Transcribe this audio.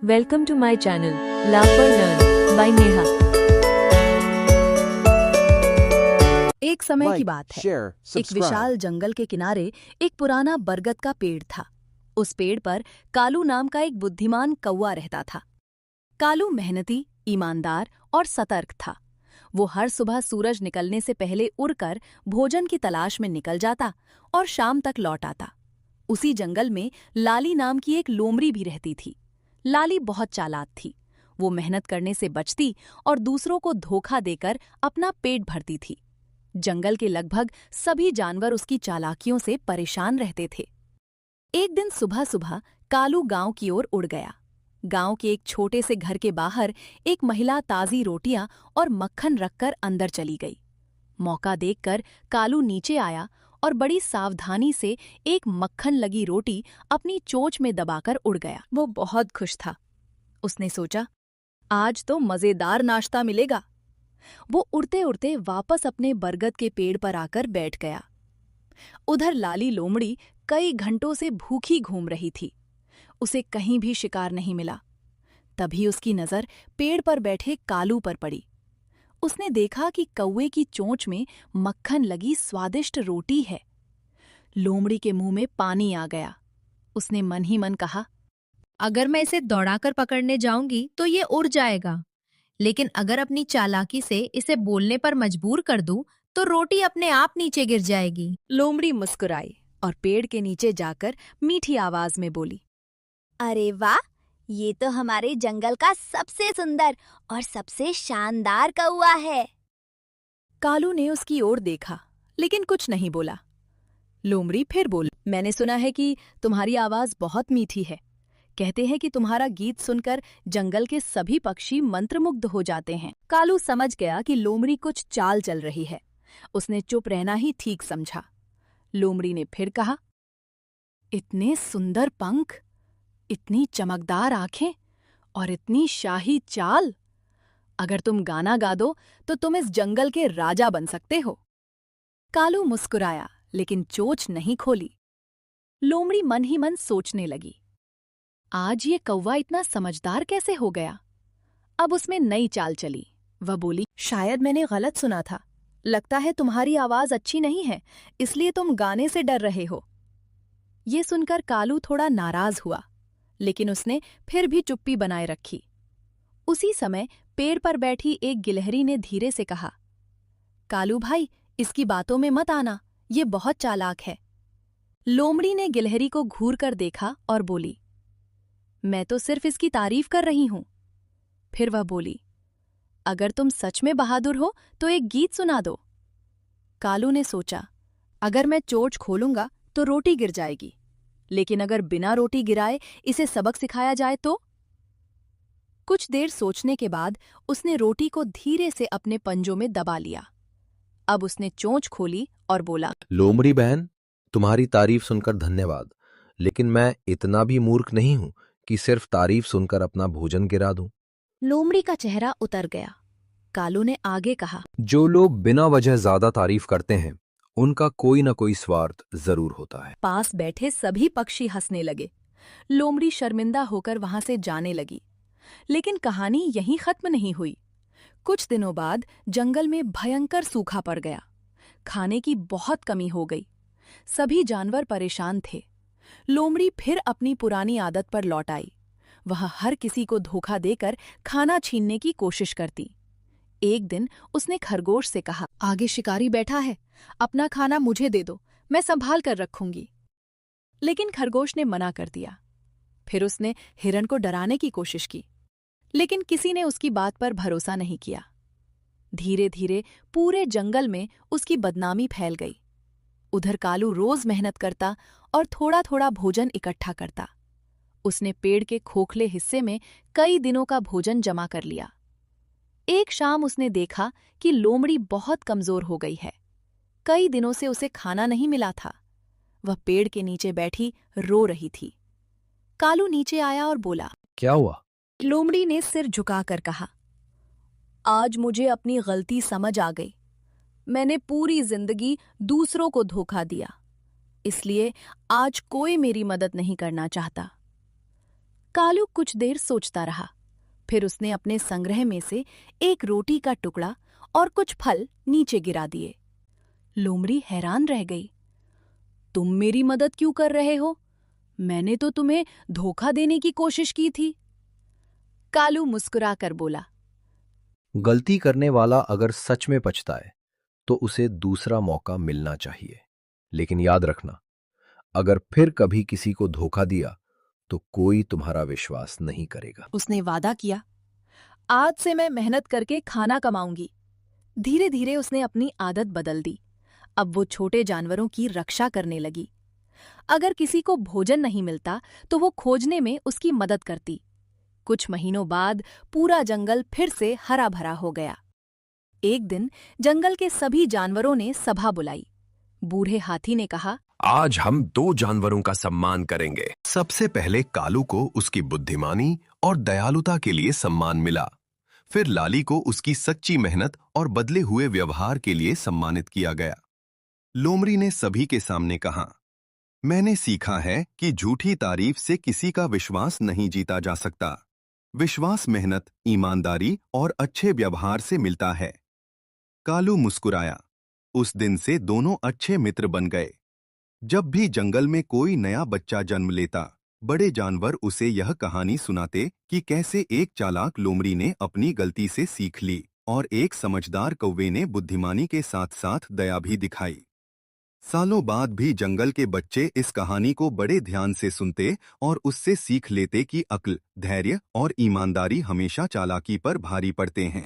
Welcome to my channel, Laugh or Learn by Neha. एक समय की Like, बात है। share, एक subscribe. विशाल जंगल के किनारे एक पुराना बरगद का पेड़ था। उस पेड़ पर कालू नाम का एक बुद्धिमान कौवा रहता था। कालू मेहनती, ईमानदार और सतर्क था। वो हर सुबह सूरज निकलने से पहले उड़कर भोजन की तलाश में निकल जाता और शाम तक लौट आता। उसी जंगल में लाली नाम की एक लोमड़ी भी रहती थी। लाली बहुत चालाक थी। वो मेहनत करने से बचती और दूसरों को धोखा देकर अपना पेट भरती थी। जंगल के लगभग सभी जानवर उसकी चालाकियों से परेशान रहते थे। एक दिन सुबह सुबह कालू गांव की ओर उड़ गया। गांव के एक छोटे से घर के बाहर एक महिला ताज़ी रोटियां और मक्खन रखकर अंदर चली गई। मौका देखकर कालू नीचे आया और बड़ी सावधानी से एक मक्खन लगी रोटी अपनी चोंच में दबाकर उड़ गया। वो बहुत खुश था। उसने सोचा, आज तो मजेदार नाश्ता मिलेगा। वो उड़ते उड़ते वापस अपने बरगद के पेड़ पर आकर बैठ गया। उधर लाली लोमड़ी कई घंटों से भूखी घूम रही थी। उसे कहीं भी शिकार नहीं मिला। तभी उसकी नजर पेड़ पर बैठे कालू पर पड़ी। उसने देखा कि कौवे की चोंच में मक्खन लगी स्वादिष्ट रोटी है। लोमड़ी के मुंह में पानी आ गया। उसने मन ही मन कहा, अगर मैं इसे दौड़ाकर पकड़ने जाऊंगी तो ये उड़ जाएगा, लेकिन अगर अपनी चालाकी से इसे बोलने पर मजबूर कर दूं तो रोटी अपने आप नीचे गिर जाएगी। लोमड़ी मुस्कुराई और पेड़ के नीचे जाकर मीठी आवाज में बोली, अरे वाह, ये तो हमारे जंगल का सबसे सुंदर और सबसे शानदार कौवा है। कालू ने उसकी ओर देखा, लेकिन कुछ नहीं बोला। लोमड़ी फिर बोली, मैंने सुना है कि तुम्हारी आवाज बहुत मीठी है। कहते हैं कि तुम्हारा गीत सुनकर जंगल के सभी पक्षी मंत्रमुग्ध हो जाते हैं। कालू समझ गया कि लोमड़ी कुछ चाल चल रही है। उसने चुप रहना ही ठीक समझा। लोमड़ी ने फिर कहा, इतने सुंदर पंख, इतनी चमकदार आंखें और इतनी शाही चाल। अगर तुम गाना गा दो तो तुम इस जंगल के राजा बन सकते हो। कालू मुस्कुराया, लेकिन चोंच नहीं खोली। लोमड़ी मन ही मन सोचने लगी, आज ये कौवा इतना समझदार कैसे हो गया। अब उसमें नई चाल चली। वह बोली, शायद मैंने गलत सुना था। लगता है तुम्हारी आवाज अच्छी नहीं है, इसलिए तुम गाने से डर रहे हो। ये सुनकर कालू थोड़ा नाराज हुआ, लेकिन उसने फिर भी चुप्पी बनाए रखी। उसी समय पेड़ पर बैठी एक गिलहरी ने धीरे से कहा, कालू भाई, इसकी बातों में मत आना, ये बहुत चालाक है। लोमड़ी ने गिलहरी को घूर कर देखा और बोली, मैं तो सिर्फ इसकी तारीफ कर रही हूं। फिर वह बोली, अगर तुम सच में बहादुर हो तो एक गीत सुना दो। कालू ने सोचा, अगर मैं चोंच खोलूंगा तो रोटी गिर जाएगी, लेकिन अगर बिना रोटी गिराए इसे सबक सिखाया जाए तो। कुछ देर सोचने के बाद उसने रोटी को धीरे से अपने पंजों में दबा लिया। अब उसने चोंच खोली और बोला, लोमड़ी बहन, तुम्हारी तारीफ सुनकर धन्यवाद, लेकिन मैं इतना भी मूर्ख नहीं हूं कि सिर्फ तारीफ सुनकर अपना भोजन गिरा दूं। लोमड़ी का चेहरा उतर गया। कालू ने आगे कहा, जो लोग बिना वजह ज्यादा तारीफ करते हैं उनका कोई न कोई स्वार्थ जरूर होता है। पास बैठे सभी पक्षी हंसने लगे। लोमड़ी शर्मिंदा होकर वहां से जाने लगी। लेकिन कहानी यहीं खत्म नहीं हुई। कुछ दिनों बाद जंगल में भयंकर सूखा पड़ गया। खाने की बहुत कमी हो गई। सभी जानवर परेशान थे। लोमड़ी फिर अपनी पुरानी आदत पर लौट आई। वह हर किसी को धोखा देकर खाना छीनने की कोशिश करती। एक दिन उसने खरगोश से कहा, आगे शिकारी बैठा है, अपना खाना मुझे दे दो, मैं संभाल कर रखूंगी। लेकिन खरगोश ने मना कर दिया। फिर उसने हिरन को डराने की कोशिश की, लेकिन किसी ने उसकी बात पर भरोसा नहीं किया। धीरे धीरे पूरे जंगल में उसकी बदनामी फैल गई। उधर कालू रोज मेहनत करता और थोड़ा थोड़ा भोजन इकट्ठा करता। उसने पेड़ के खोखले हिस्से में कई दिनों का भोजन जमा कर लिया। एक शाम उसने देखा कि लोमड़ी बहुत कमजोर हो गई है। कई दिनों से उसे खाना नहीं मिला था। वह पेड़ के नीचे बैठी रो रही थी। कालू नीचे आया और बोला, क्या हुआ? लोमड़ी ने सिर झुकाकर कहा, आज मुझे अपनी गलती समझ आ गई। मैंने पूरी जिंदगी दूसरों को धोखा दिया, इसलिए आज कोई मेरी मदद नहीं करना चाहता। कालू कुछ देर सोचता रहा। फिर उसने अपने संग्रह में से एक रोटी का टुकड़ा और कुछ फल नीचे गिरा दिए। लोमड़ी हैरान रह गई। तुम मेरी मदद क्यों कर रहे हो? मैंने तो तुम्हें धोखा देने की कोशिश की थी। कालू मुस्कुराकर बोला, गलती करने वाला अगर सच में पछताए तो उसे दूसरा मौका मिलना चाहिए। लेकिन याद रखना, अगर फिर कभी किसी को धोखा दिया तो कोई तुम्हारा विश्वास नहीं करेगा। उसने वादा किया, आज से मैं मेहनत करके खाना कमाऊंगी। धीरे धीरे उसने अपनी आदत बदल दी। अब वो छोटे जानवरों की रक्षा करने लगी। अगर किसी को भोजन नहीं मिलता तो वो खोजने में उसकी मदद करती। कुछ महीनों बाद पूरा जंगल फिर से हरा भरा हो गया। एक दिन जंगल के सभी जानवरों ने सभा बुलाई। बूढ़े हाथी ने कहा, आज हम 2 जानवरों का सम्मान करेंगे। सबसे पहले कालू को उसकी बुद्धिमानी और दयालुता के लिए सम्मान मिला। फिर लाली को उसकी सच्ची मेहनत और बदले हुए व्यवहार के लिए सम्मानित किया गया। लोमड़ी ने सभी के सामने कहा, मैंने सीखा है कि झूठी तारीफ से किसी का विश्वास नहीं जीता जा सकता। विश्वास मेहनत, ईमानदारी और अच्छे व्यवहार से मिलता है। कालू मुस्कुराया। उस दिन से दोनों अच्छे मित्र बन गए। जब भी जंगल में कोई नया बच्चा जन्म लेता, बड़े जानवर उसे यह कहानी सुनाते कि कैसे एक चालाक लोमड़ी ने अपनी गलती से सीख ली और एक समझदार कौवे ने बुद्धिमानी के साथ साथ दया भी दिखाई। सालों बाद भी जंगल के बच्चे इस कहानी को बड़े ध्यान से सुनते और उससे सीख लेते कि अक्ल, धैर्य और ईमानदारी हमेशा चालाकी पर भारी पड़ते हैं।